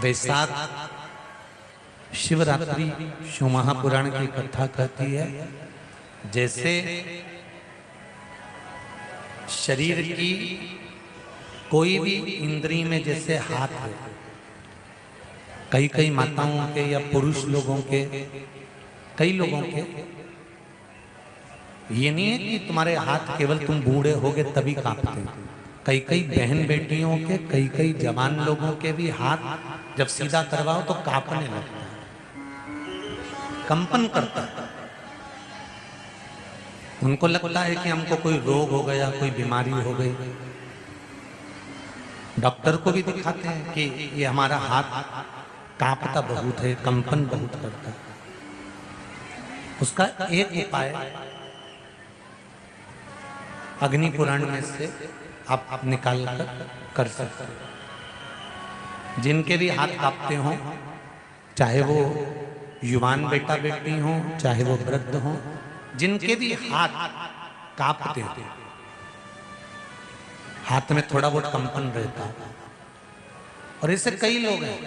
वैशाख शिवरात्रि शिव महापुराण की कथा कहती है। जैसे शरीर की कोई भी इंद्री में जैसे हाथ है, कई कई माताओं के या पुरुष लोगों के, कई लोगों के, ये नहीं है कि तुम्हारे हाथ केवल तुम बूढ़े होगे तभी कांपते हैं। कई कई बहन बेटियों के, कई कई जवान लोगों के भी हाथ जब सीधा करवाओ तो कांपने लगता है, कंपन करता है। उनको लगता है कि हमको कोई रोग हो गया, कोई बीमारी हो गई। डॉक्टर को भी दिखाते हैं कि ये हमारा हाथ कांपता बहुत है, कंपन बहुत करता है। उसका एक उपाय अग्नि पुराण में से आप निकाल कर सकते हैं। जिनके भी हाथ कांपते हों, चाहे वो युवान बेटा बेटी हो, चाहे वो वृद्ध हो, जिनके भी हाथ कांपते थे, हाथ में थोड़ा बहुत कंपन रहता है। और ऐसे कई लोग हैं,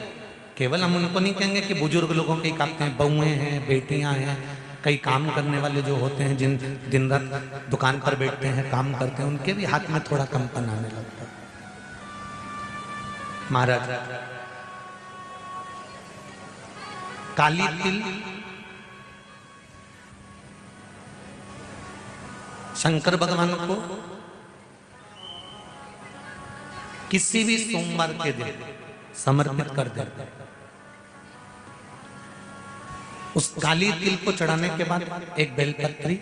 केवल हम उनको नहीं कहेंगे कि बुजुर्ग लोगों के कांपते हैं, बहुएं हैं, बेटियां हैं, कई काम करने वाले जो होते हैं, जिन दिन रात दुकान पर बैठते हैं, काम करते हैं, उनके भी हाथ में थोड़ा कंपन आने लगता है। महाराज काली तिल शंकर भगवान को किसी भी सोमवार के दिन समर्पित कर देते हैं। उस काली तिल को चढ़ाने के बाद एक बेलपत्री,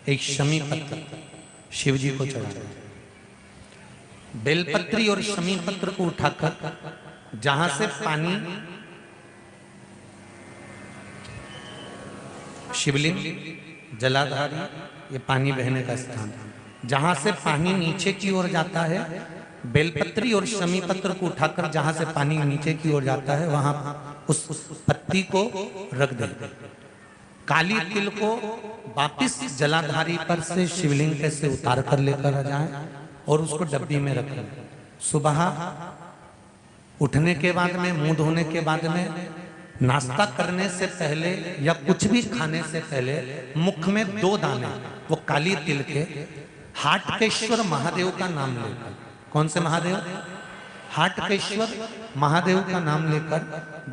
एक शमी पत्र शिव जी को चढ़ाना। बेलपत्री और शमी पत्र को उठाकर जहां से पानी शिवलिंग, जलाधारी, ये पानी बहने का स्थान, जहां से पानी नीचे की ओर जाता है, बेलपत्री और शमी पत्र को उठाकर जहां से पानी नीचे की ओर जाता है, वहां उस पत्ती को रख देते। काली तिल को वापिस जलाधारी पर से शिवलिंग से उतार कर लेकर आ जाए और उसको डब्बी में रख लें। सुबह उठने के बाद में, मुंह धोने के बाद में, नाश्ता करने से पहले या कुछ भी खाने से पहले मुख में 2 दाने वो काली तिल के हाटकेश्वर महादेव का नाम लेकर, कौन से महादेव? हाटकेश्वर महादेव का नाम लेकर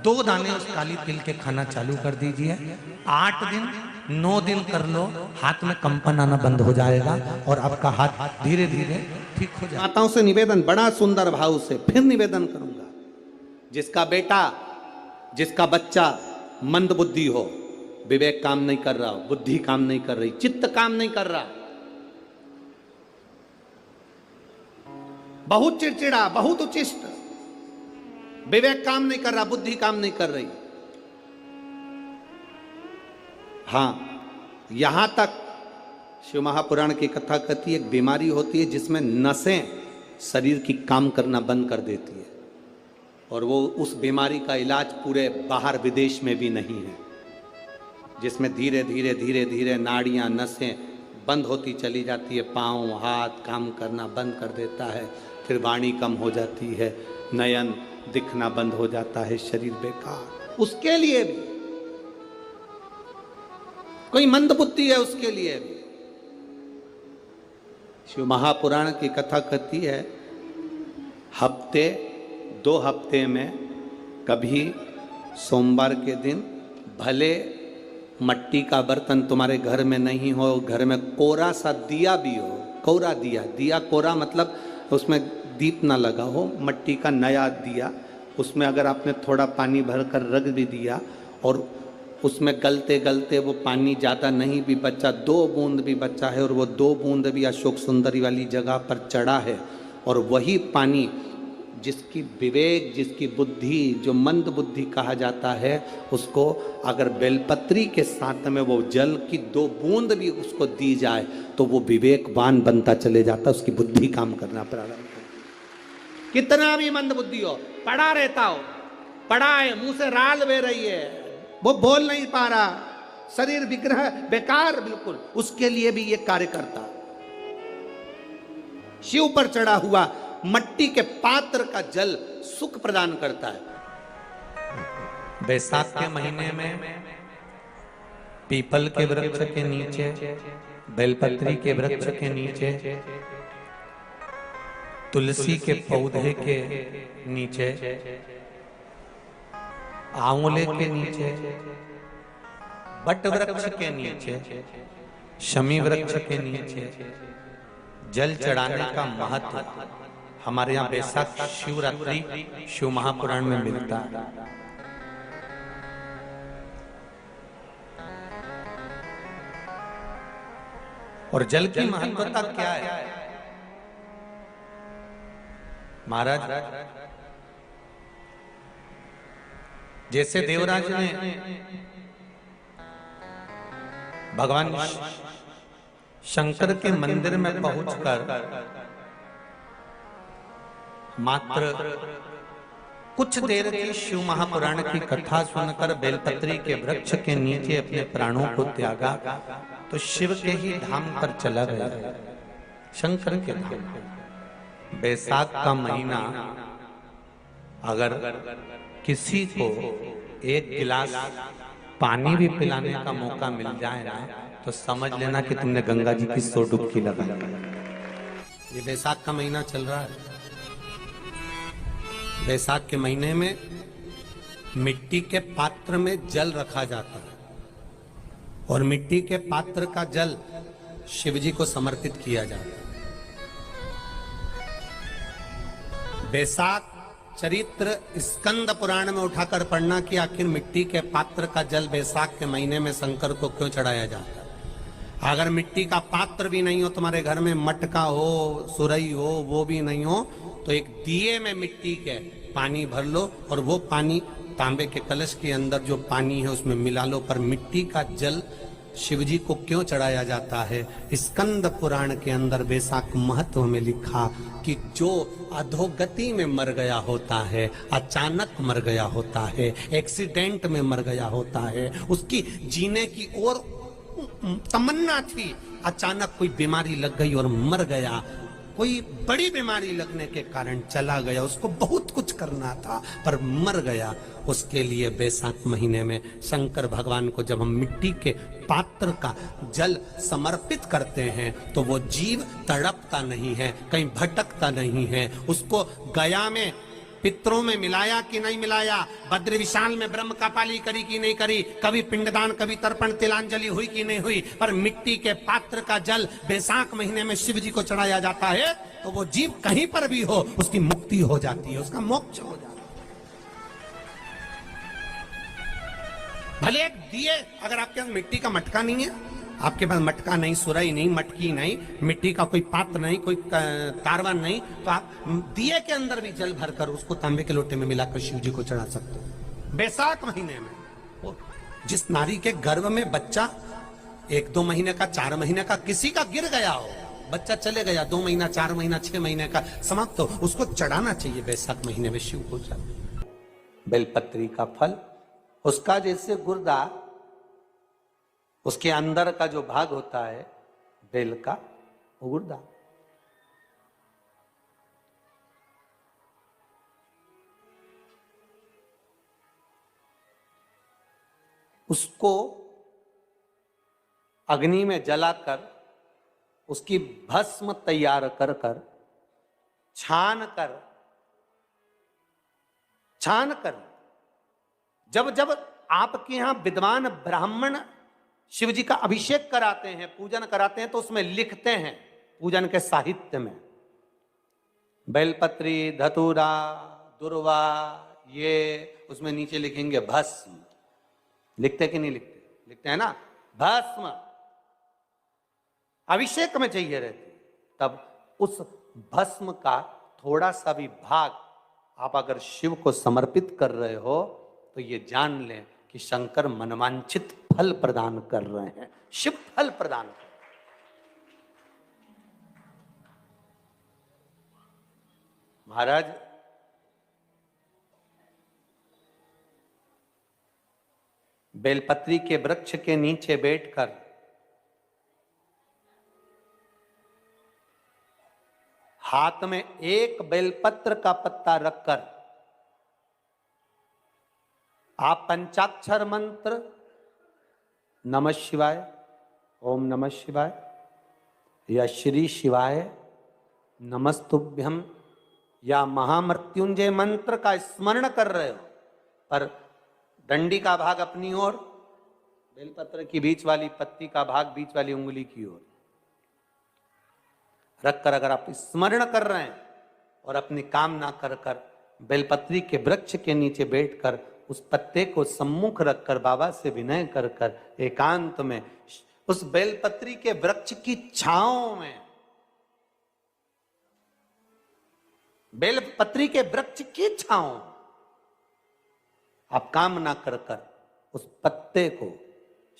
2 दाने उस काली तिल के खाना चालू कर दीजिए। 8 दिन 9 दिन कर लो, हाथ में कंपन आना बंद हो जाएगा और आपका हाथ धीरे धीरे ठीक हो जाएगा। माताओं से निवेदन, बड़ा सुंदर भाव से फिर निवेदन करूंगा, जिसका बेटा, जिसका बच्चा मंद बुद्धि हो, विवेक काम नहीं कर रहा हो, बुद्धि काम नहीं कर रही, चित्त काम नहीं कर रहा, बहुत चिड़चिड़ा, बहुत उचिष्ट, विवेक काम नहीं कर रहा, बुद्धि काम नहीं कर रही, हां, यहां तक शिव महापुराण की कथा कहती है, एक बीमारी होती है जिसमें नसें शरीर की काम करना बंद कर देती है, और वो उस बीमारी का इलाज पूरे बाहर विदेश में भी नहीं है, जिसमें धीरे धीरे धीरे धीरे नाड़ियां, नसें बंद होती चली जाती है, पांव हाथ काम करना बंद कर देता है, फिर वाणी कम हो जाती है, नयन दिखना बंद हो जाता है, शरीर बेकार। उसके लिए भी कोई मंद बुद्धि है, उसके लिए भी शिव महापुराण की कथा कहती है, हफ्ते 2 हफ्ते में कभी सोमवार के दिन, भले मट्टी का बर्तन तुम्हारे घर में नहीं हो, घर में कोरा सा दिया भी हो, कोरा दिया, दिया कोरा मतलब उसमें दीप ना लगा हो, मट्टी का नया दिया, उसमें अगर आपने थोड़ा पानी भरकर रख भी दिया और उसमें गलते गलते वो पानी ज़्यादा नहीं भी बचा, 2 बूंद भी बचा है, और वो 2 बूंद भी अशोक सुंदरी वाली जगह पर चढ़ा है, और वही पानी जिसकी विवेक, जिसकी बुद्धि, जो मंद बुद्धि कहा जाता है, उसको अगर बेलपत्री के साथ में वो जल की 2 बूंद भी उसको दी जाए तो वो विवेकवान बनता चले जाता, उसकी बुद्धि काम करना प्रारंभ करती। कितना भी मंद बुद्धि हो, पड़ा रहता हो, पड़ा है, मुंह से राल बह रही है, वो बोल नहीं पा रहा, शरीर विग्रह बेकार बिल्कुल, उसके लिए भी ये कार्य करता। शिव पर चढ़ा हुआ मट्टी के पात्र का जल सुख प्रदान करता है। बैसाख के महीने में पीपल के वृक्ष के नीचे, बेलपत्री के वृक्ष के नीचे, तुलसी के पौधे के नीचे, आंवले के नीचे, बट वृक्ष के नीचे, शमी वृक्ष के नीचे जल चढ़ाने का महत्व हमारे यहाँ बैसाख शिवरात्रि शिव महापुराण में मिलता है। और जल की महत्वता क्या है महाराज? जैसे देवराज ने भगवान शंकर के मंदिर में पहुंचकर मात्र कुछ देर की शिव महापुराण की कथा सुनकर बेलपत्री के वृक्ष के नीचे अपने प्राणों को त्यागा, तो शिव के ही धाम पर चला गया, शंकर के धाम। बैसाख का महीना अगर किसी को एक गिलास पानी भी पिलाने का मौका मिल जाए ना, तो समझ लेना कि तुमने गंगा जी की 100 डुबकी लगा ली। ये बैसाख का महीना चल रहा है। बैसाख के महीने में मिट्टी के पात्र में जल रखा जाता है और मिट्टी के पात्र का जल शिव जी को समर्पित किया जाता है। बैसाख चरित्र स्कंद पुराण में उठाकर पढ़ना कि आखिर मिट्टी के पात्र का जल बैसाख के महीने में शंकर को क्यों चढ़ाया जाता है। अगर मिट्टी का पात्र भी नहीं हो, तुम्हारे घर में मटका हो, सुरई हो, वो भी नहीं हो, तो एक दिए में मिट्टी के पानी भर लो और वो पानी तांबे के कलश के अंदर जो पानी है उसमें मिला लो। पर मिट्टी का जल शिव जी को क्यों चढ़ाया जाता है? स्कंद पुराण के अंदर बैसाख महत्व में लिखा कि जो अधोगति में मर गया होता है, अचानक मर गया होता है, एक्सीडेंट में मर गया होता है, उसकी जीने की और तमन्ना थी, अचानक कोई बीमारी लग गई और मर गया, कोई बड़ी बीमारी लगने के कारण चला गया, उसको बहुत कुछ करना था पर मर गया, उसके लिए बैसाख महीने में शंकर भगवान को जब हम मिट्टी के पात्र का जल समर्पित करते हैं तो वो जीव तड़पता नहीं है, कहीं भटकता नहीं है। उसको गया में पितरों में मिलाया कि नहीं मिलाया, बद्र विशाल में ब्रह्म कपाली करी कि नहीं करी, कभी पिंडदान, कभी तर्पण तिलांजलि हुई कि नहीं हुई, पर मिट्टी के पात्र का जल बैसाख महीने में शिव जी को चढ़ाया जाता है तो वो जीव कहीं पर भी हो उसकी मुक्ति हो जाती है, उसका मोक्ष हो जाता है। भले एक दिए, अगर आपके पास मिट्टी का मटका नहीं है, आपके पास मटका नहीं, सुराई नहीं, मटकी नहीं, मिट्टी का कोई पात्र नहीं, कोई कारवान नहीं, तो आप दिए के अंदर भी जल भरकर उसको तांबे के लोटे में मिलाकर शिव जी को चढ़ा सकते हो। बैसाख महीने में जिस नारी के गर्भ में बच्चा 1-2 महीने का, 4 महीने का किसी का गिर गया हो, बच्चा चले गया 2 महीना, 4 महीना, 6 महीने का समाप्त हो, उसको चढ़ाना चाहिए बैसाख महीने में शिव को। बेलपत्री का फल, उसका जैसे गुर्दा, उसके अंदर का जो भाग होता है बेल का, वो गुर्दा, उसको अग्नि में जलाकर उसकी भस्म तैयार कर कर छान कर जब जब आपके यहां विद्वान ब्राह्मण शिव जी का अभिषेक कराते हैं, पूजन कराते हैं, तो उसमें लिखते हैं पूजन के साहित्य में बेलपत्री, धतूरा, दुर्वा, ये उसमें नीचे लिखेंगे भस्म। लिखते कि नहीं लिखते? लिखते हैं ना, भस्म अभिषेक में चाहिए रहती। तब उस भस्म का थोड़ा सा भी भाग आप अगर शिव को समर्पित कर रहे हो तो ये जान लें कि शंकर मनवांछित फल प्रदान कर रहे हैं, शिव फल प्रदान कर। महाराज, बेलपत्री के वृक्ष के नीचे बैठकर हाथ में एक बेलपत्र का पत्ता रखकर आप पंचाक्षर मंत्र नमः शिवाय, ओम नमः शिवाय या श्री शिवाय नमस्तुभ्यम या महामृत्युंजय मंत्र का स्मरण कर रहे हो, पर डंडी का भाग अपनी ओर, बेलपत्र की बीच वाली पत्ती का भाग बीच वाली उंगली की ओर रखकर अगर आप स्मरण कर रहे हैं और अपनी कामना कर कर बेलपत्री के वृक्ष के नीचे बैठकर उस पत्ते को सम्मुख रखकर बाबा से विनय कर कर एकांत में उस बेलपत्री के वृक्ष की छांव में, बेलपत्री के वृक्ष की छांव आप कामना कर कर उस पत्ते को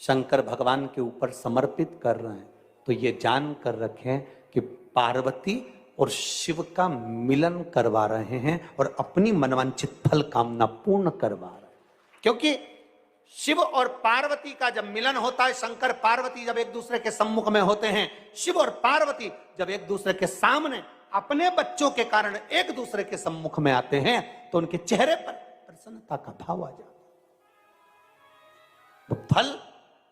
शंकर भगवान के ऊपर समर्पित कर रहे हैं, तो ये जान कर रखें कि पार्वती और शिव का मिलन करवा रहे हैं और अपनी मनवांछित फल कामना पूर्ण करवा रहे हैं। क्योंकि शिव और पार्वती का जब मिलन होता है, शंकर पार्वती जब एक दूसरे के सम्मुख में होते हैं, शिव और पार्वती जब एक दूसरे के सामने अपने बच्चों के कारण एक दूसरे के सम्मुख में आते हैं, तो उनके चेहरे पर प्रसन्नता का भाव आ जाता है। तो फल,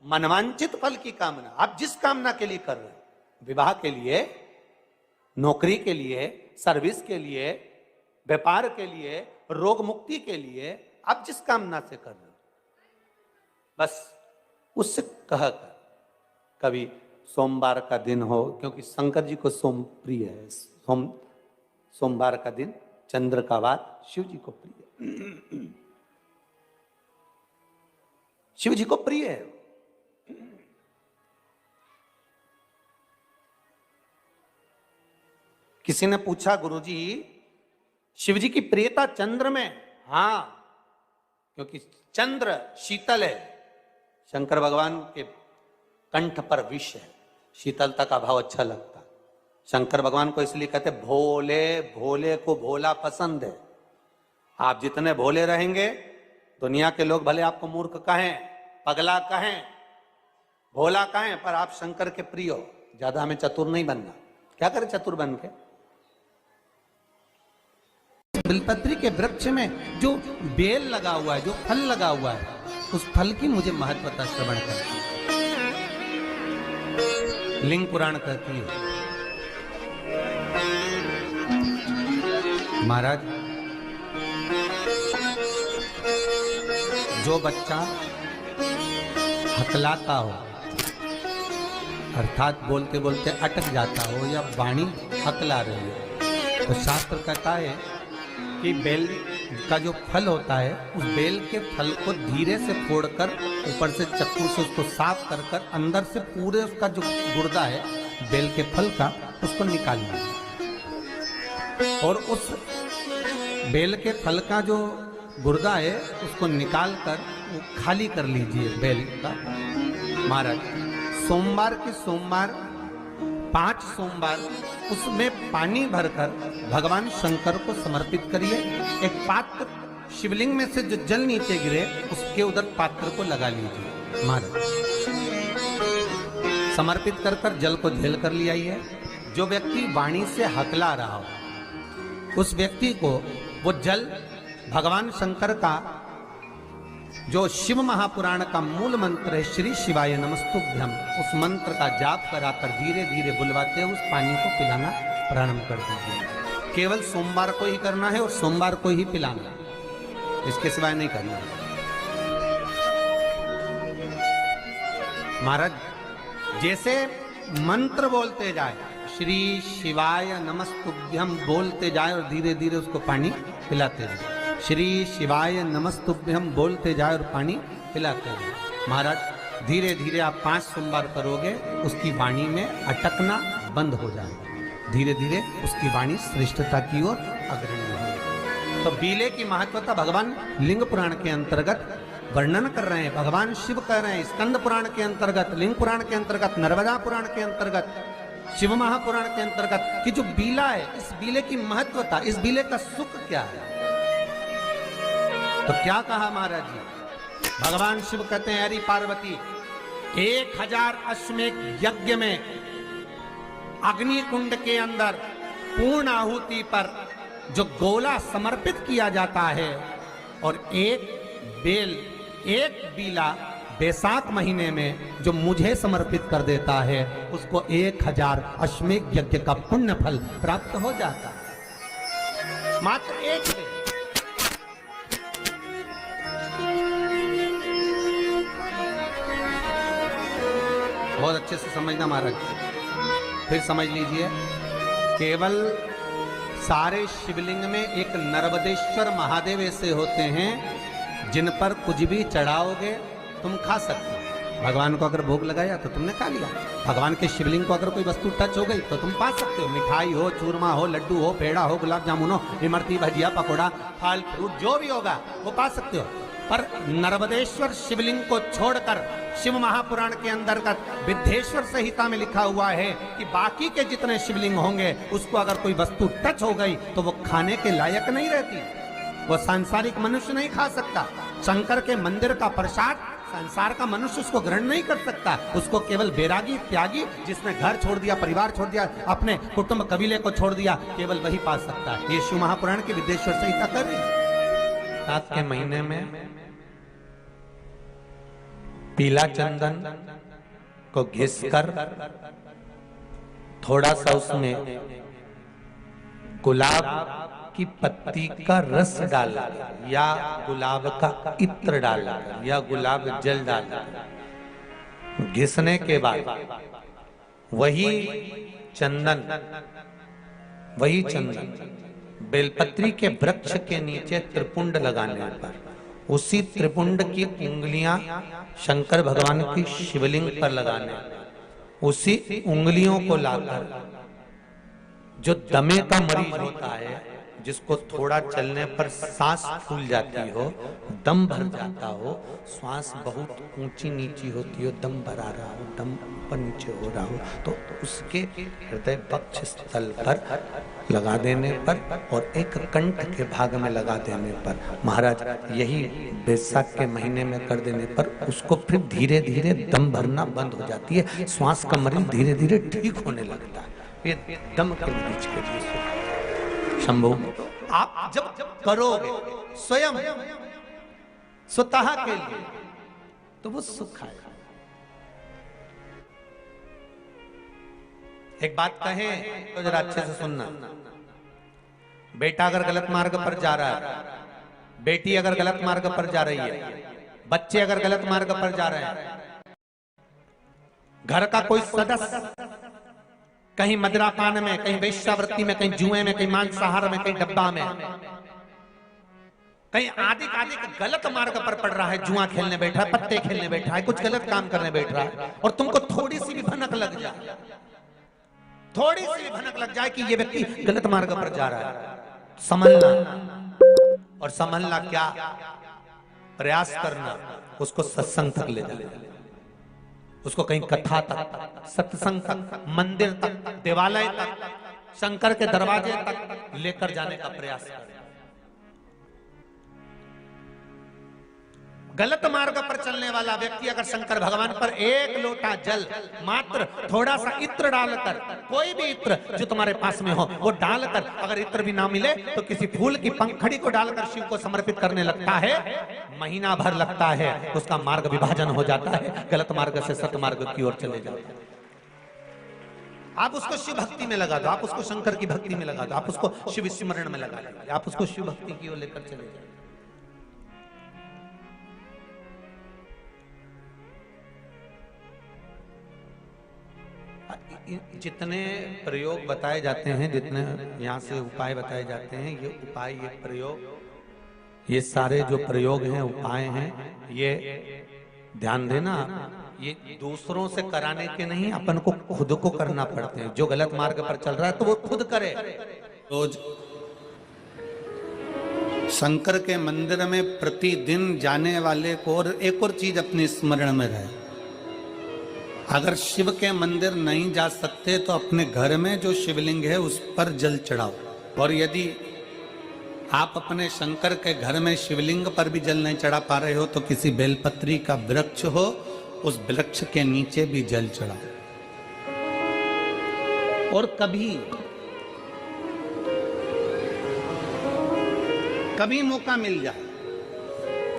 मनवांचित फल की कामना आप जिस कामना के लिए कर रहे हैं, विवाह के लिए, नौकरी के लिए, सर्विस के लिए, व्यापार के लिए, रोग मुक्ति के लिए, आप जिस कामना से कर रहे हो, बस उससे कहकर कभी सोमवार का दिन हो, क्योंकि शंकर जी को सोम प्रिय है, सोमवार का दिन, चंद्र का वार शिव जी को प्रिय है, शिव जी को प्रिय है। किसी ने पूछा, गुरुजी शिव जी की प्रियता चंद्र में? हां, क्योंकि चंद्र शीतल है, शंकर भगवान के कंठ पर विष है, शीतलता का भाव अच्छा लगता है। शंकर भगवान को इसलिए कहते भोले, भोले को भोला पसंद है। आप जितने भोले रहेंगे, दुनिया के लोग भले आपको मूर्ख कहें, पगला कहें, भोला कहें, पर आप शंकर के प्रिय हो। ज्यादा हमें चतुर नहीं बनना। क्या करें चतुर बन के? बेलपत्री के वृक्ष में जो बेल लगा हुआ है, जो फल लगा हुआ है, उस फल की मुझे महत्वता श्रवण करती है। लिंग पुराण कहती है, महाराज जो बच्चा हकलाता हो, अर्थात बोलते बोलते अटक जाता हो या वाणी हकला रही है, तो शास्त्र कहता है कि बेल का जो फल होता है, उस बेल के फल को धीरे से फोड़कर ऊपर से चक्कू से उसको साफ कर कर अंदर से पूरे उसका जो गुर्दा है बेल के फल का, उसको निकालना है। और उस बेल के फल का जो गुर्दा है उसको निकाल कर वो खाली कर लीजिए बेल का। महाराज सोमवार के सोमवार 5 सोमवार उसमें पानी भरकर भगवान शंकर को समर्पित करिए। एक पात्र, शिवलिंग में से जो जल नीचे गिरे उसके उधर पात्र को लगा लीजिए। महाराज समर्पित कर कर जल को झेल कर ले आइए। जो व्यक्ति वाणी से हकला रहा हो, उस व्यक्ति को वो जल भगवान शंकर का जो शिव महापुराण का मूल मंत्र है, श्री शिवाय नमस्तुभ्यम, उस मंत्र का जाप कराकर धीरे धीरे बुलवाते हुए उस पानी को पिलाना प्रारंभ कर दीजिए। केवल सोमवार को ही करना है और सोमवार को ही पिलाना है, इसके सिवाय नहीं करना है। महाराज जैसे मंत्र बोलते जाए, श्री शिवाय नमस्तुभ्यम बोलते जाए और धीरे धीरे उसको पानी पिलाते जाए, श्री शिवाय नमस्तुभ्यम बोलते जाए और पानी पिलाते जाए। महाराज धीरे धीरे आप 5 सोमवार करोगे, उसकी वाणी में अटकना बंद हो जाएगा, धीरे धीरे उसकी वाणी श्रेष्ठता की ओर अग्रणी होगी। तो बीले की महत्वता भगवान लिंग पुराण के अंतर्गत वर्णन कर रहे हैं, भगवान शिव कह रहे हैं। स्कंद पुराण के अंतर्गत, लिंग पुराण के अंतर्गत, नर्मदा पुराण के अंतर्गत, शिव महापुराण के अंतर्गत कि जो बीला है, इस बीले की महत्वता, इस बीले का सुख क्या है। तो क्या कहा महाराज जी? भगवान शिव कहते हैं, अरे पार्वती 1000 अश्वमेध यज्ञ में अग्नि कुंड के अंदर पूर्ण आहुति पर जो गोला समर्पित किया जाता है और एक बेल, एक बीला बैसाख महीने में जो मुझे समर्पित कर देता है उसको 1000 अश्वमेध यज्ञ का पुण्य फल प्राप्त हो जाता है। मात्र एक बेल। बहुत अच्छे से समझना महाराज, फिर समझ लीजिए। केवल सारे शिवलिंग में एक नर्मदेश्वर महादेव ऐसे होते हैं जिन पर कुछ भी चढ़ाओगे तुम खा सकते हो। भगवान को अगर भोग लगाया तो तुमने खा लिया। भगवान के शिवलिंग को अगर कोई वस्तु टच हो गई तो तुम पा सकते हो। मिठाई हो, चूरमा हो, लड्डू हो, पेड़ा हो, गुलाब जामुन हो, इमरती, भजिया, पकौड़ा, फल फ्रूट जो भी होगा वो पा सकते हो। पर नर्मदेश्वर शिवलिंग को छोड़कर शिव महापुराण के अंतर्गत विद्धेश्वर संहिता में लिखा हुआ है कि बाकी के जितने शिवलिंग होंगे उसको अगर कोई वस्तु टच हो गई तो वो खाने के लायक नहीं रहती, वो सांसारिक मनुष्य नहीं खा सकता। शंकर के मंदिर का प्रसाद संसार का मनुष्य उसको ग्रहण नहीं कर सकता। उसको केवल बैरागी, त्यागी, जिसने घर छोड़ दिया, परिवार छोड़ दिया, अपने कुटुंब कबीले को छोड़ दिया, केवल वही पा सकता है। ये शिव महापुराण की विद्धेश्वर संहिता कर रही है। सात के महीने में पीला चंदन को घिसकर थोड़ा सा उसमें गुलाब की पत्ती का रस डाला या गुलाब का इत्र डाला या गुलाब जल डाला, घिसने के बाद वही चंदन बेलपत्री के वृक्ष के नीचे त्रिपुंड लगाने पर उसी त्रिपुंड की उंगलियां शंकर भगवान की शिवलिंग पर लगाने, उसी उंगलियों को लाकर जो दमे का मरीज होता है, जिसको थोड़ा चलने पर सांस फूल जाती हो, दम भर जाता हो, श्वास बहुत ऊंची नीची होती हो, दम भरा रहा हो, दम ऊपर नीचे हो रहा हो, तो उसके हृदय पक्ष स्थल पर लगा देने पर और एक कंठ के भाग में लगा देने पर, महाराज यही बैसाख के महीने में कर देने पर उसको फिर धीरे धीरे दम भरना बंद हो जाती है, श्वास का मरीज धीरे धीरे ठीक होने लगता है। ये दम के मरीज के लिए शंभु आप जब करोगे स्वयं स्वतः के लिए तो वो सुख आएगा। एक बात कहें तो जरा अच्छे से सुनना। बेटा अगर गलत मार्ग पर जा रहा है, बेटी अगर गलत मार्ग पर जा रही है, बच्चे अगर गलत मार्ग पर जा रहे हैं, घर का कोई सदस्य कहीं मदिरापान में, कहीं वेश्यावृत्ति में, कहीं जुए में, कहीं मांसाहार में, कहीं डब्बा में, कहीं आदि गलत मार्ग पर पड़ रहा है, जुआ खेलने बैठा है, पत्ते खेलने बैठा है, कुछ गलत काम करने बैठ रहा है, और तुमको थोड़ी सी भी भनक लग जाए, थोड़ी सी भी भनक लग जाए कि ये व्यक्ति गलत मार्ग पर जा रहा है, समझना। और समझना क्या, प्रयास करना उसको सत्संग तक ले जाना, उसको कहीं कथा तक, सत्संग तक, मंदिर तक, देवालय तक, शंकर के दरवाजे तक लेकर जाने का प्रयास करें। गलत मार्ग पर चलने वाला व्यक्ति अगर शंकर भगवान पर एक लोटा जल, मात्र थोड़ा सा इत्र डालकर, कोई भी इत्र जो तुम्हारे पास में हो वो डालकर, अगर इत्र भी ना मिले तो किसी फूल की पंखड़ी को डालकर शिव को समर्पित करने लगता है, महीना भर लगता है, उसका मार्ग विभाजन हो जाता है, गलत मार्ग से सतमार्ग की ओर चले जाते हैं। आप उसको शिव भक्ति में लगा दो, आप उसको शंकर की भक्ति में लगा दो, आप उसको शिव स्मरण में लगा लीजिए, आप उसको शिव भक्ति की ओर लेकर चले जाए। जितने प्रयोग बताए जाते हैं, जितने यहाँ से उपाय बताए जाते हैं, ये उपाय, ये प्रयोग, ये सारे जो प्रयोग हैं, उपाय हैं, ये ध्यान देना, ये दूसरों से कराने के नहीं, अपन को खुद को करना पड़ते हैं। जो गलत मार्ग पर चल रहा है तो वो खुद करे। रोज शंकर के मंदिर में प्रतिदिन जाने वाले को और एक और चीज अपने स्मरण में रहे, अगर शिव के मंदिर नहीं जा सकते तो अपने घर में जो शिवलिंग है उस पर जल चढ़ाओ, और यदि आप अपने शंकर के घर में शिवलिंग पर भी जल नहीं चढ़ा पा रहे हो तो किसी बेलपत्री का वृक्ष हो, उस वृक्ष के नीचे भी जल चढ़ाओ। और कभी मौका मिल जाए,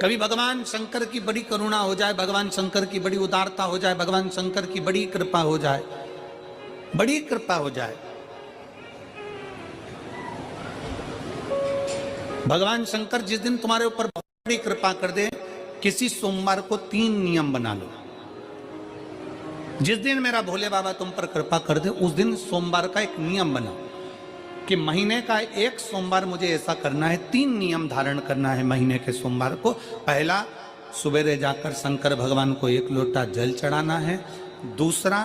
कभी भगवान शंकर की बड़ी करुणा हो जाए, भगवान शंकर की बड़ी उदारता हो जाए, भगवान शंकर की बड़ी कृपा हो जाए, बड़ी कृपा हो जाए। भगवान शंकर जिस दिन तुम्हारे ऊपर बहुत बड़ी कृपा कर दे, किसी सोमवार को 3 नियम बना लो। जिस दिन मेरा भोले बाबा तुम पर कृपा कर दे, उस दिन सोमवार का एक नियम बनाओ कि महीने का एक सोमवार मुझे ऐसा करना है, 3 नियम धारण करना है महीने के सोमवार को। पहला, सवेरे जाकर शंकर भगवान को 1 लोटा जल चढ़ाना है। दूसरा,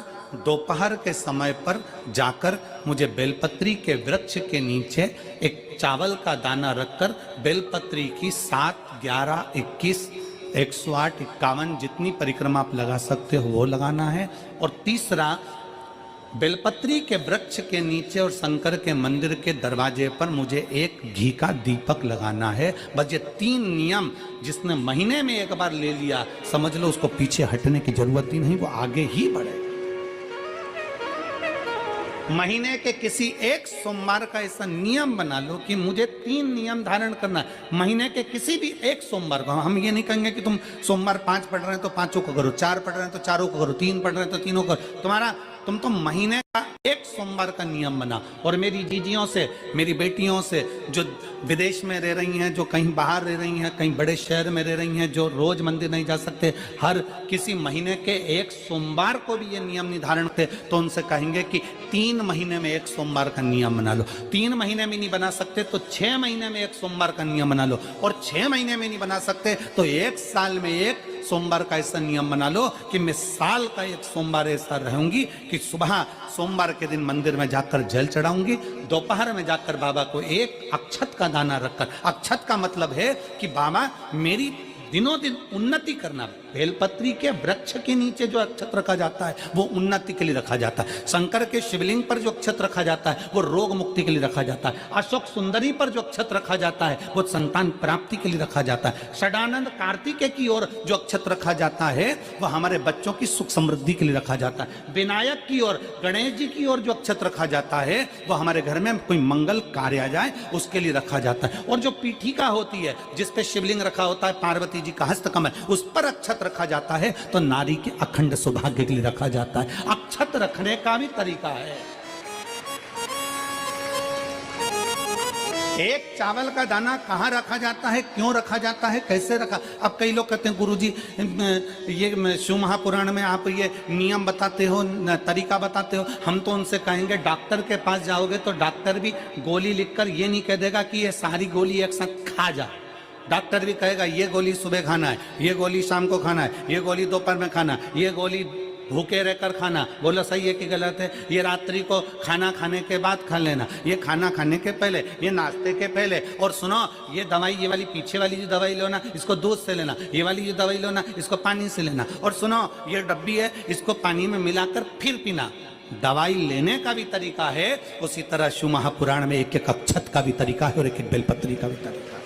दोपहर के समय पर जाकर मुझे बेलपत्री के वृक्ष के नीचे एक चावल का दाना रखकर बेलपत्री की 7, 11, 21, 108, 51 जितनी परिक्रमा आप लगा सकते हो वो लगाना है। और तीसरा, बेलपत्री के वृक्ष के नीचे और शंकर के मंदिर के दरवाजे पर मुझे एक घी का दीपक लगाना है। बस ये 3 नियम जिसने महीने में एक बार ले लिया, समझ लो उसको पीछे हटने की जरूरत ही नहीं, वो आगे ही बढ़े। महीने के किसी एक सोमवार का ऐसा नियम बना लो कि मुझे 3 नियम धारण करना है महीने के किसी भी एक सोमवार को। हम ये नहीं कहेंगे कि तुम सोमवार 5 पढ़ रहे हैं तो 5 को करो, 4 पढ़ रहे हैं तो 4 को करो, 3 पढ़ रहे हैं तो 3 को करो। तुम तो महीने का एक सोमवार का नियम बना। और मेरी जीजियों से, मेरी बेटियों से जो विदेश में रह रही हैं, जो कहीं बाहर रह रही हैं, कहीं बड़े शहर में रह रही हैं, जो रोज मंदिर नहीं जा सकते, हर किसी महीने के एक सोमवार को भी ये नियम निर्धारण थे, तो उनसे कहेंगे कि 3 महीने में एक सोमवार का नियम बना लो। 3 महीने में नहीं बना सकते तो 6 महीने में एक सोमवार का नियम बना लो। और 6 महीने में नहीं बना सकते तो 1 साल में एक सोमवार का ऐसा नियम बना लो कि मैं साल का एक सोमवार ऐसा रहूंगी कि सुबह सोमवार के दिन मंदिर में जाकर जल चढ़ाऊंगी, दोपहर में जाकर बाबा को एक अक्षत का दाना रखकर, अक्षत का मतलब है कि बाबा मेरी दिनों दिन उन्नति करना। बेलपत्री के वृक्ष के नीचे जो अक्षत रखा जाता है वो उन्नति के लिए रखा जाता है। शंकर के शिवलिंग पर जो अक्षत रखा जाता है वो रोग मुक्ति के लिए रखा जाता है। अशोक सुंदरी पर जो अक्षत रखा जाता है वो संतान प्राप्ति के लिए रखा जाता है। षडानंद कार्तिकेय की ओर जो अक्षत रखा जाता है वो हमारे बच्चों की सुख समृद्धि के लिए रखा जाता है। विनायक की ओर, गणेश जी की ओर जो अक्षत रखा जाता है वो हमारे घर में कोई मंगल कार्य आ जाए उसके लिए रखा जाता है। और जो पीठिका होती है जिसपे शिवलिंग रखा होता है, पार्वती जी का हस्तकमल, उस पर अक्षत रखा जाता है तो नारी के अखंड सौभाग्य के लिए रखा जाता है। अक्षत रखने का भी तरीका है। एक चावल का दाना कहाँ रखा जाता है, क्यों रखा जाता है, कैसे रखा। अब कई लोग कहते हैं गुरुजी ये शिव महापुराण में आप ये नियम बताते हो, तरीका बताते हो। हम तो उनसे कहेंगे डॉक्टर के पास जाओगे तो डॉक्टर भी गोली लिखकर ये नहीं कह देगा कि ये सारी गोली एक साथ खा जा। डॉक्टर भी कहेगा ये गोली सुबह खाना है, ये गोली शाम को खाना है, ये गोली दोपहर में खाना, ये गोली भूखे रहकर खाना। बोलो सही है कि गलत है? ये रात्रि को खाना खाने के बाद खा लेना, ये खाना खाने के पहले, ये नाश्ते के पहले। और सुनो, ये दवाई, ये वाली पीछे वाली जो दवाई लो ना, इसको दूध से लेना, ये वाली जो दवाई लो ना, इसको पानी से लेना। और सुनो, ये डब्बी है, इसको पानी में मिलाकर फिर पीना। दवाई लेने का भी तरीका है, उसी तरह शिव महापुराण में एक एक अक्षत का भी तरीका है और एक एक बेलपत्री का भी तरीका है।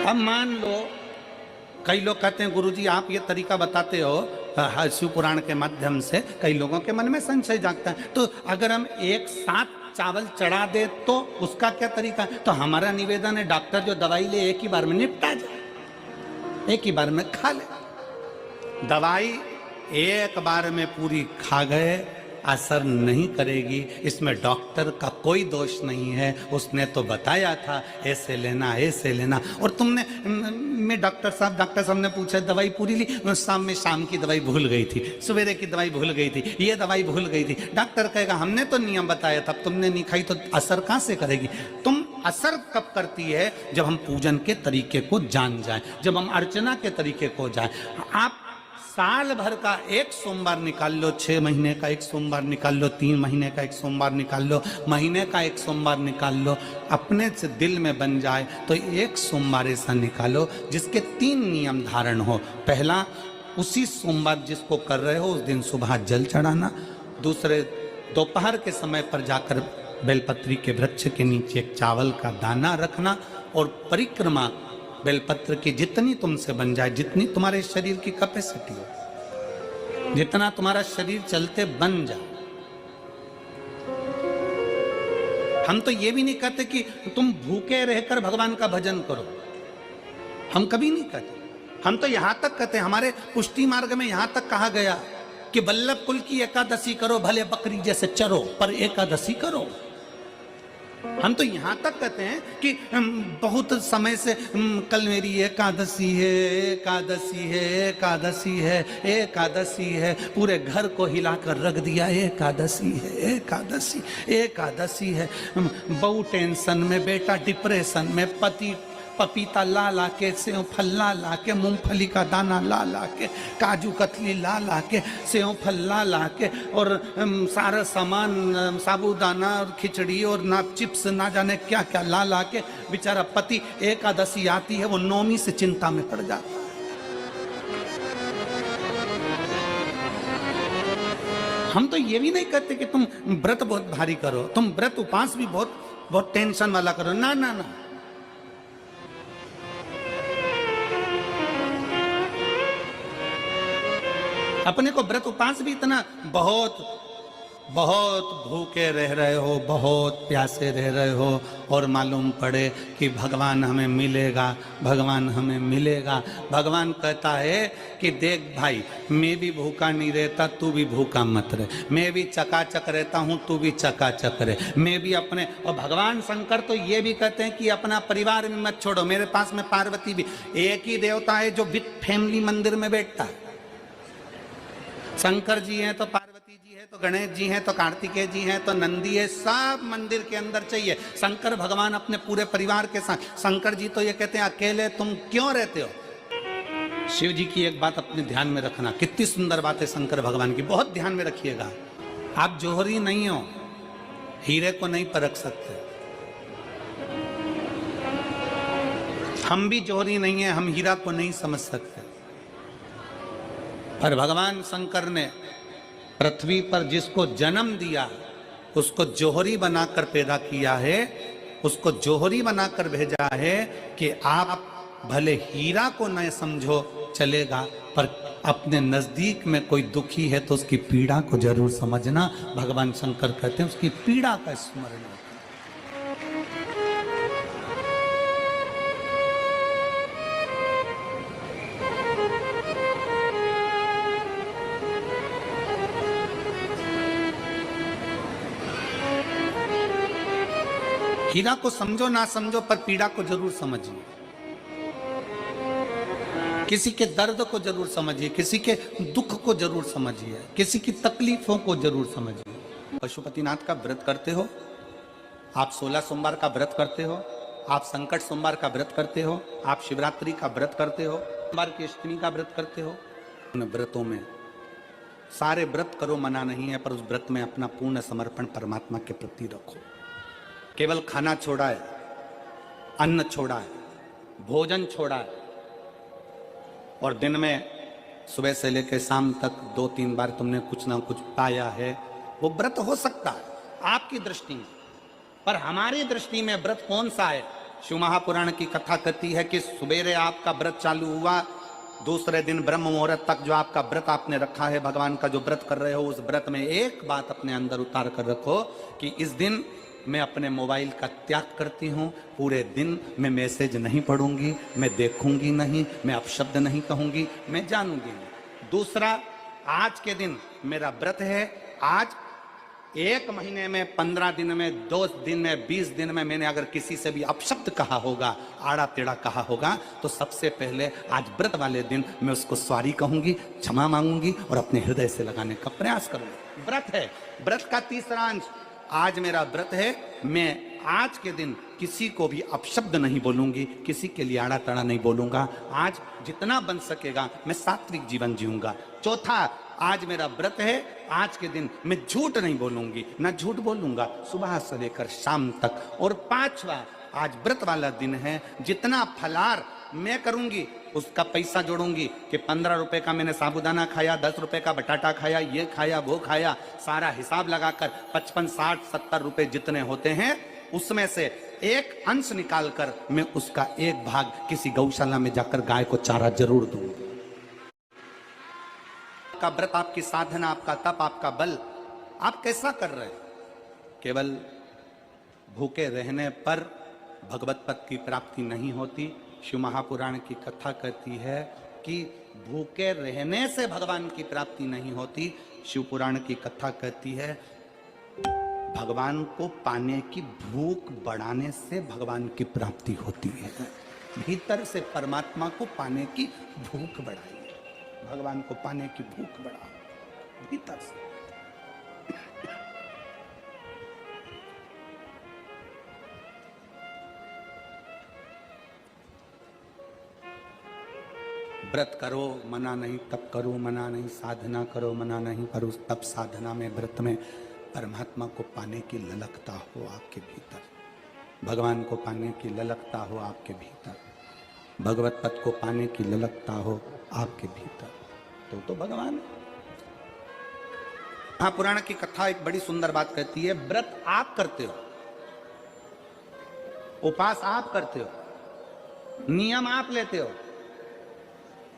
अब मान लो कई लोग कहते हैं गुरुजी आप ये तरीका बताते हो शिव पुराण के माध्यम से, कई लोगों के मन में संशय जागता है, तो अगर हम एक साथ चावल चढ़ा दे तो उसका क्या तरीका है? तो हमारा निवेदन है डॉक्टर जो दवाई ले एक ही बार में निपटा जाए, एक ही बार में खा ले। दवाई एक बार में पूरी खा गए असर नहीं करेगी, इसमें डॉक्टर का कोई दोष नहीं है। उसने तो बताया था ऐसे लेना, ऐसे लेना। और तुमने मैं डॉक्टर साहब ने पूछा दवाई पूरी ली, शाम की दवाई भूल गई थी, सवेरे की दवाई भूल गई थी, ये दवाई भूल गई थी। डॉक्टर कहेगा हमने तो नियम बताया था, तुमने नहीं खाई तो असर कहाँ से करेगी? तुम असर कब करती है? जब हम पूजन के तरीके को जान जाएं, जब हम अर्चना के तरीके को जाएं। आप साल भर का एक सोमवार निकाल लो, 6 महीने का एक सोमवार निकाल लो, 3 महीने का एक सोमवार निकाल लो, महीने का एक सोमवार निकाल लो, अपने से दिल में बन जाए तो एक सोमवार ऐसा निकालो जिसके 3 नियम धारण हो। पहला, उसी सोमवार जिसको कर रहे हो उस दिन सुबह जल चढ़ाना। दूसरे, दोपहर के समय पर जाकर बेलपत्री के वृक्ष के नीचे एक चावल का दाना रखना। और परिक्रमा बेलपत्र की जितनी तुमसे बन जाए, जितनी तुम्हारे शरीर की कैपेसिटी हो, जितना तुम्हारा शरीर चलते बन जाए। हम तो ये भी नहीं कहते कि तुम भूखे रहकर भगवान का भजन करो, हम कभी नहीं कहते। हम तो यहां तक कहते हैं, हमारे पुष्टि मार्ग में यहां तक कहा गया कि वल्लभ कुल की एकादशी करो, भले बकरी जैसे चरो पर एकादशी करो। हम तो यहां तक कहते हैं कि बहुत समय से कल मेरी एकादशी है, एकादशी है, एकादशी है, एकादशी है, पूरे घर को हिलाकर रख दिया, एकादशी है, एकादशी, एकादशी है। बहू टेंशन में, बेटा डिप्रेशन में, पति पपीता ला ला के, सेव फल ला ला के, मूंगफली का दाना ला ला के, काजू कतली ला ला के, सेव फल ला ला के, और सारा सामान साबूदाना और खिचड़ी और ना चिप्स ना जाने क्या क्या ला ला के, बेचारा पति एकादशी आती है वो नौमी से चिंता में पड़ जाता है। हम तो ये भी नहीं कहते कि तुम व्रत बहुत भारी करो, तुम व्रत उपास भी बहुत बहुत टेंशन वाला करो, ना ना ना। अपने को व्रत उपास भी इतना बहुत बहुत भूखे रह रहे हो, बहुत प्यासे रह रहे हो, और मालूम पड़े कि भगवान हमें मिलेगा, भगवान हमें मिलेगा। भगवान कहता है कि देख भाई, मैं भी भूखा नहीं रहता, तू भी भूखा मत रहे, मैं भी चकाचक रहता हूँ, तू भी चकाचक रहे, मैं भी अपने। और भगवान शंकर तो ये भी कहते हैं कि अपना परिवार में मत छोड़ो। मेरे पास में पार्वती भी, एक ही देवता है जो विद फैमिली मंदिर में बैठता है। शंकर जी हैं तो पार्वती जी है, तो गणेश जी हैं, तो कार्तिकेय जी हैं, तो नंदी है, सब मंदिर के अंदर चाहिए। शंकर भगवान अपने पूरे परिवार के साथ। शंकर जी तो ये कहते हैं अकेले तुम क्यों रहते हो। शिव जी की एक बात अपने ध्यान में रखना, कितनी सुंदर बात है शंकर भगवान की, बहुत ध्यान में रखिएगा। आप जौहरी नहीं हो, हीरे को नहीं परख सकते। हम भी जौहरी नहीं है, हम हीरा को नहीं समझ सकते। पर भगवान शंकर ने पृथ्वी पर जिसको जन्म दिया उसको जौहरी बनाकर पैदा किया है, उसको जौहरी बनाकर भेजा है कि आप भले हीरा को न समझो चलेगा, पर अपने नजदीक में कोई दुखी है तो उसकी पीड़ा को जरूर समझना। भगवान शंकर कहते हैं उसकी पीड़ा का स्मरण। हीरा को समझो ना समझो, पर पीड़ा को जरूर समझिए। किसी के दर्द को जरूर समझिए, किसी के दुख को जरूर समझिए, किसी की तकलीफों को जरूर समझिए। पशुपतिनाथ का व्रत करते हो आप, 16 सोमवार का व्रत करते हो आप, संकट सोमवार का व्रत करते हो आप, शिवरात्रि का व्रत करते हो, सोमवार की अष्टमी का व्रत करते हो। उन व्रतों में सारे व्रत करो, मना नहीं है, पर उस व्रत में अपना पूर्ण समर्पण परमात्मा के प्रति रखो। केवल खाना छोड़ा है, अन्न छोड़ा है, भोजन छोड़ा है, और दिन में सुबह से लेकर शाम तक 2-3 बार तुमने कुछ ना कुछ पाया है, वो व्रत हो सकता है आपकी दृष्टि में, पर हमारी दृष्टि में व्रत कौन सा है। शिव महापुराण की कथा कहती है कि सुबेरे आपका व्रत चालू हुआ, दूसरे दिन ब्रह्म मुहूर्त तक जो आपका व्रत आपने रखा है, भगवान का जो व्रत कर रहे हो, उस व्रत में एक बात अपने अंदर उतार कर रखो कि इस दिन मैं अपने मोबाइल का त्याग करती हूँ, पूरे दिन मैं मैसेज नहीं पढ़ूंगी, मैं देखूंगी नहीं, मैं अपशब्द नहीं कहूंगी, मैं जानूंगी नहीं। दूसरा, आज के दिन मेरा व्रत है, आज 1 महीने में, 15 दिन में, 2 दिन में, 20 दिन में मैंने अगर किसी से भी अपशब्द कहा होगा, आड़ा टेढ़ा कहा होगा, तो सबसे पहले आज व्रत वाले दिन मैं उसको सॉरी कहूंगी, क्षमा मांगूंगी और अपने हृदय से लगाने का प्रयास करूंगी। व्रत है। व्रत का तीसरा अंश, आज मेरा व्रत है, मैं आज के दिन किसी को भी अपशब्द नहीं बोलूंगी, किसी के लिए आड़ा तड़ा नहीं बोलूंगा, आज जितना बन सकेगा मैं सात्विक जीवन जीऊंगा। चौथा, आज मेरा व्रत है, आज के दिन मैं झूठ नहीं बोलूंगी, ना झूठ बोलूंगा सुबह से लेकर शाम तक। और 5वां, आज व्रत वाला दिन है, जितना फलार मैं करूंगी उसका पैसा जोड़ूंगी कि 15 रुपए का मैंने साबूदाना खाया, 10 रुपए का बटाटा खाया, ये खाया वो खाया, सारा हिसाब लगाकर 55, 60, 70 रुपए जितने होते हैं उसमें से एक अंश निकालकर मैं उसका एक भाग किसी गौशाला में जाकर गाय को चारा जरूर दूंगी। आपका व्रत, आपकी साधना, आपका तप, आपका बल, आप कैसा कर रहे हैं? केवल भूखे रहने पर भगवत पद की प्राप्ति नहीं होती। शिव महापुराण की कथा कहती है कि भूखे रहने से भगवान की प्राप्ति नहीं होती। शिव पुराण की कथा कहती है भगवान को पाने की भूख बढ़ाने से भगवान की प्राप्ति होती है। भीतर से परमात्मा को पाने की भूख बढ़ाइए, भगवान को पाने की भूख बढ़ाओ भीतर से। व्रत करो मना नहीं, तप करो मना नहीं, साधना करो मना नहीं, पर उस तप साधना में व्रत में परमात्मा को पाने की ललकता हो आपके भीतर, भगवान को पाने की ललकता हो आपके भीतर, भगवत पद को पाने की ललकता हो आपके भीतर, तो भगवान है। महापुराण की कथा एक बड़ी सुंदर बात कहती है, व्रत आप करते हो, उपास आप करते हो, नियम आप लेते हो,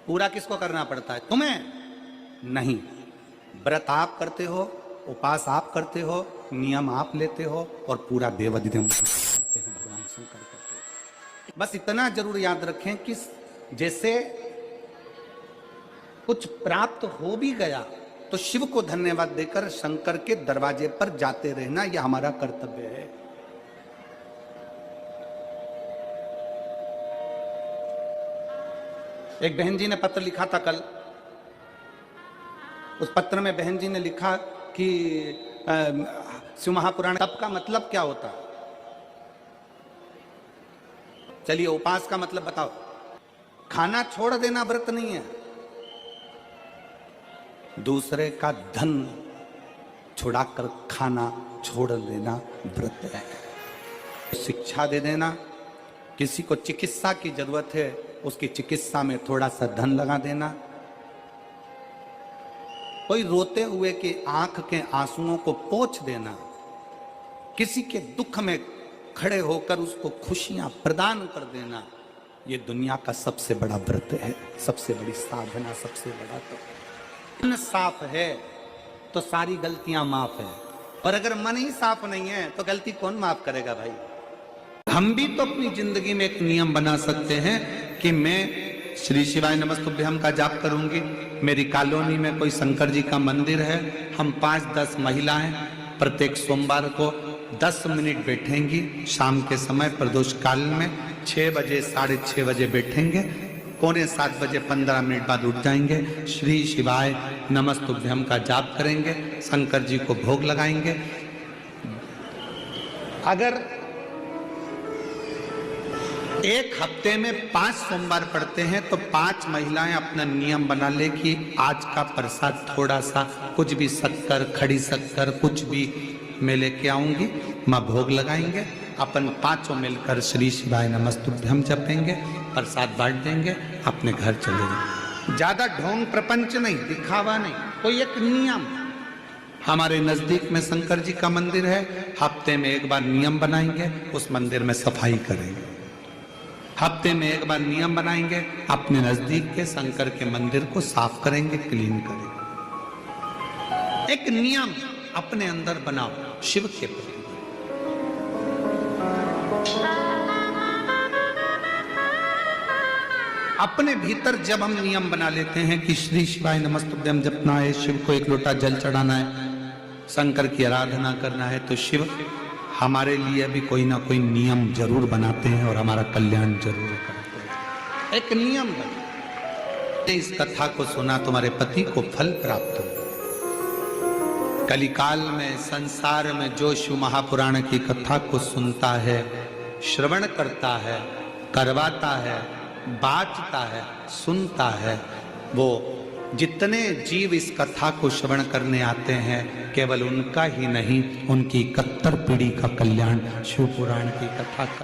पूरा किसको करना पड़ता है? तुम्हें नहीं। व्रत आप करते हो, उपास आप करते हो, नियम आप लेते हो और पूरा देवदिनम करते हैं भगवान शंकर करते हो। बस इतना जरूर याद रखें कि जैसे कुछ प्राप्त हो भी गया तो शिव को धन्यवाद देकर शंकर के दरवाजे पर जाते रहना, यह हमारा कर्तव्य है। एक बहन जी ने पत्र लिखा था कल, उस पत्र में बहन जी ने लिखा कि शिव महापुराण तप का मतलब क्या होता है? चलिए उपास का मतलब बताओ। खाना छोड़ देना व्रत नहीं है, दूसरे का धन छुड़ाकर खाना छोड़ देना व्रत है। शिक्षा दे देना, किसी को चिकित्सा की जरूरत है उसकी चिकित्सा में थोड़ा सा धन लगा देना, कोई रोते हुए के आंख के आंसुओं को पोंछ देना, किसी के दुख में खड़े होकर उसको खुशियां प्रदान कर देना, ये दुनिया का सबसे बड़ा व्रत है, सबसे बड़ी साधना, सबसे बड़ा तो। मन साफ है तो सारी गलतियां माफ है, और अगर मन ही साफ नहीं है तो गलती कौन माफ करेगा भाई? हम भी तो अपनी जिंदगी में एक नियम बना सकते हैं कि मैं श्री शिवाय नमस्तुभ्यम का जाप करूंगी, मेरी कॉलोनी में कोई शंकर जी का मंदिर है, हम 5-10 महिलाएं प्रत्येक सोमवार को 10 मिनट बैठेंगी, शाम के समय प्रदोष काल में 6 बजे 6:30 बजे बैठेंगे, 6:45 बजे 15 मिनट बाद उठ जाएंगे, श्री शिवाय नमस्तुभ्यम का जाप करेंगे, शंकर जी को भोग लगाएंगे। अगर एक हफ्ते में 5 सोमवार पड़ते हैं तो 5 महिलाएं अपना नियम बना ले कि आज का प्रसाद थोड़ा सा, कुछ भी शक्कर, खड़ी शक्कर, कुछ भी मैं लेके आऊंगी, माँ भोग लगाएंगे, अपन 5 मिलकर श्री शिवाय नमस्तुभ्यम जपेंगे, प्रसाद बांट देंगे, अपने घर चले जाएंगे। ज्यादा ढोंग प्रपंच नहीं, दिखावा नहीं, कोई एक नियम। हमारे नजदीक में शंकर जी का मंदिर है, हफ्ते में एक बार नियम बनाएंगे, उस मंदिर में सफाई करेंगे, हफ्ते में एक बार नियम बनाएंगे, अपने नजदीक के शंकर के मंदिर को साफ करेंगे, क्लीन करेंगे। एक नियम अपने अंदर बनाओ शिव के प्रति। अपने भीतर जब हम नियम बना लेते हैं कि श्री शिवाय नमस्तुभ्यम जपना है, शिव को एक लोटा जल चढ़ाना है, शंकर की आराधना करना है, तो शिव हमारे लिए भी कोई ना कोई नियम जरूर बनाते हैं और हमारा कल्याण जरूर करते हैं। एक नियम बना, इस कथा को सुना, तुम्हारे पति को फल प्राप्त हो। कलिकाल में संसार में जो शिव महापुराण की कथा को सुनता है, श्रवण करता है, करवाता है, बाँचता है, सुनता है, वो जितने जीव इस कथा को श्रवण करने आते हैं, केवल उनका ही नहीं, उनकी 71 पीढ़ी का कल्याण शिव पुराण की कथा